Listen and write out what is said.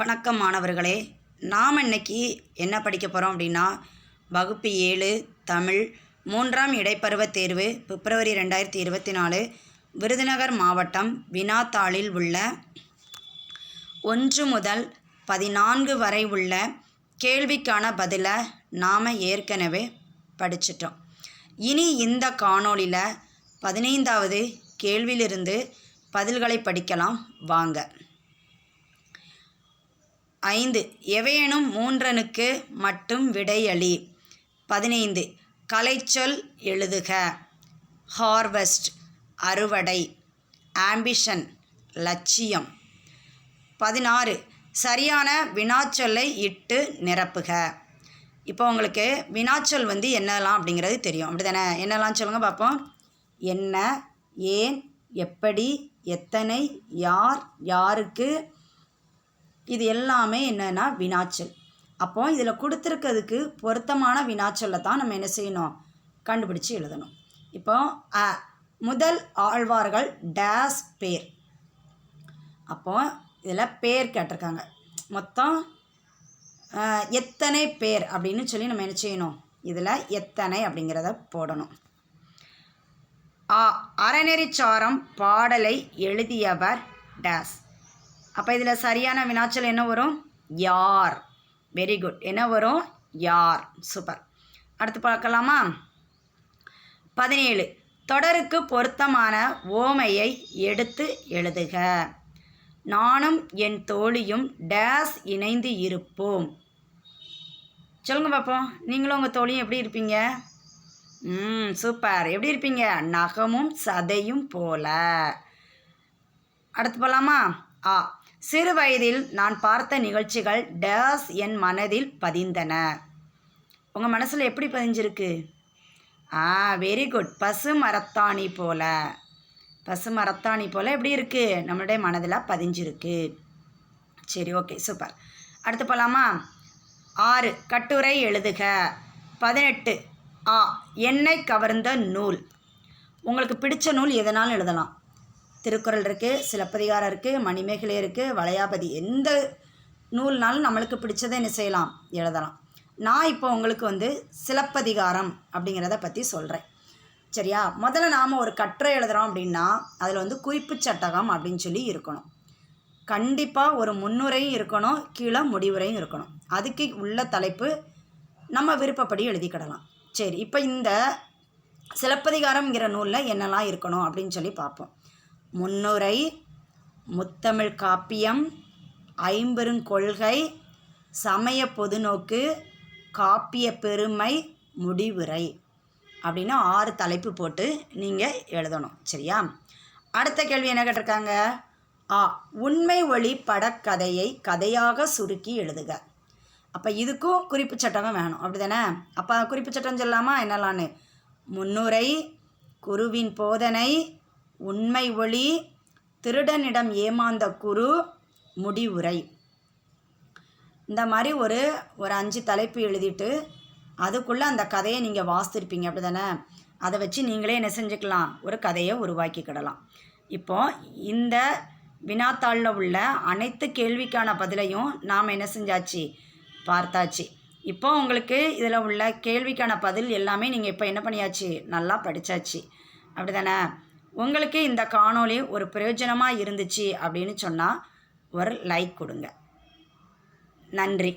வணக்கம் மாணவர்களே, நாம் இன்னைக்கு என்ன படிக்க போகிறோம் அப்படின்னா, வகுப்பு 7 தமிழ் 3ஆம் இடைப்பருவத் தேர்வு பிப்ரவரி 2024 விருதுநகர் மாவட்டம் வினாத்தாளில் உள்ள 1 முதல் 14 வரை உள்ள கேள்விக்கான பதிலை நாம் ஏற்கனவே படிச்சிட்டோம். இனி இந்த காணொளியில் 15வது கேள்வியிலிருந்து பதில்களை படிக்கலாம் வாங்க. 5 எவையேனும் 3னுக்கு மட்டும் விடையளி. 15 கலைச்சொல் எழுதுக. ஹார்வெஸ்ட் அறுவடை, ஆம்பிஷன் லட்சியம். 16 சரியான வினாச்சொல்லை இட்டு நிரப்புக. இப்போ உங்களுக்கு வினாச்சொல் என்னெல்லாம் அப்படிங்கிறது தெரியும், அப்படி தானே? என்னெல்லாம் சொல்லுங்கள் பார்ப்போம். என்ன, ஏன், எப்படி, எத்தனை, யார், யாருக்கு, இது எல்லாமே என்னென்னா வினாச்சொல். அப்போ இதில் கொடுத்துருக்கிறதுக்கு பொருத்தமான வினாச்சொல்லை தான் நம்ம என்ன செய்யணும், கண்டுபிடிச்சி எழுதணும். இப்போ முதல் ஆழ்வார்கள் டேஸ் பேர். அப்போ இதில் பேர் கேட்டிருக்காங்க. மொத்தம் எத்தனை பேர் அப்படின்னு சொல்லி நம்ம என்ன செய்யணும், இதில் எத்தனை அப்படிங்கிறத போடணும். அறநெறிச்சாரம் பாடலை எழுதியவர் டேஸ். அப்போ இதில் சரியான வினாச்சொல் என்ன வரும், யார். வெரி குட், என்ன வரும், யார். சூப்பர். அடுத்து பார்க்கலாமா. 17 தொடருக்கு பொருத்தமான ஓமையை எடுத்து எழுதுக. நானும் என் தோழியும் டேஸ் இணைந்து இருப்போம். சொல்லுங்க பார்ப்போம், நீங்களும் உங்கள் தோழியும் எப்படி இருப்பீங்க? சூப்பர். எப்படி இருப்பீங்க? நகமும் சதையும் போல. அடுத்து போகலாமா. சிறு வயதில் நான் பார்த்த நிகழ்ச்சிகள் டேஸ் என் மனதில் பதிந்தன. உங்கள் மனசில் எப்படி பதிஞ்சிருக்கு? வெரி குட், பசு மரத்தாணி போல. பசு மரத்தாணி போல் எப்படி இருக்குது, நம்மளுடைய மனதில் பதிஞ்சிருக்கு. சரி, ஓகே, சூப்பர். அடுத்து போகலாமா. 6 கட்டுரை எழுதுக. 18 என்னை கவர்ந்த நூல். உங்களுக்கு பிடிச்ச நூல் எதனாலும் எழுதலாம். திருக்குறள் இருக்குது, சிலப்பதிகாரம் இருக்குது, மணிமேகலை இருக்குது, வளையாபதி. எந்த நூல்னாலும் நம்மளுக்கு பிடிச்சதை என்ன செய்யலாம், எழுதலாம். நான் இப்போ உங்களுக்கு சிலப்பதிகாரம் அப்படிங்கிறத பற்றி சொல்கிறேன், சரியா? முதல்ல நாம் ஒரு கட்டுரை எழுதுகிறோம் அப்படின்னா அதில் குறிப்பு சட்டகம் அப்படின்னு சொல்லி இருக்கணும். கண்டிப்பாக ஒரு முன்னுரையும் இருக்கணும், கீழே முடிவுரையும் இருக்கணும். அதுக்கு உள்ள தலைப்பு நம்ம விருப்பப்படி எழுதிக்கிடலாம். சரி, இப்போ இந்த சிலப்பதிகாரம்ங்கிற நூலில் என்னெல்லாம் இருக்கணும் அப்படின்னு சொல்லி பார்ப்போம். முன்னுரை, முத்தமிழ் காப்பியம், ஐம்பெருங்கொள்கை, சமய பொதுநோக்கு, காப்பிய பெருமை, முடிவுரை அப்படின்னு 6 தலைப்பு போட்டு நீங்கள் எழுதணும், சரியா? அடுத்த கேள்வி என்ன கேட்டிருக்காங்க. உண்மை ஒளி படக்கதையை கதையாக சுருக்கி எழுதுக. அப்போ இதுக்கும் குறிப்பு சட்டகம் வேணும், அப்படி தானே? அப்போ குறிப்பு சட்டம் சொல்லலாமா, என்னெல்லான்னு. முன்னுரை, குருவின் போதனை, உண்மை ஒளி, திருடனிடம் ஏமாந்த குரு, முடிவுரை. இந்த மாதிரி ஒரு 5 தலைப்பு எழுதிட்டு அதுக்குள்ளே அந்த கதையை நீங்கள் வாசித்திருப்பீங்க, அப்படி தானே? அதை வச்சு நீங்களே என்ன செஞ்சுக்கலாம், ஒரு கதையை உருவாக்கிக்கிடலாம். இப்போது இந்த வினாத்தாளில் உள்ள அனைத்து கேள்விக்கான பதிலையும் நாம் என்ன செஞ்சாச்சு, பார்த்தாச்சு. இப்போ உங்களுக்கு இதில் உள்ள கேள்விக்கான பதில் எல்லாமே நீங்கள் இப்போ என்ன பண்ணியாச்சு, நல்லா படித்தாச்சு, அப்படி தானே? உங்களுக்கு இந்த காணொளி ஒரு பிரயோஜனமாக இருந்துச்சு அப்படின்னு சொன்னால் ஒரு லைக் கொடுங்க. நன்றி.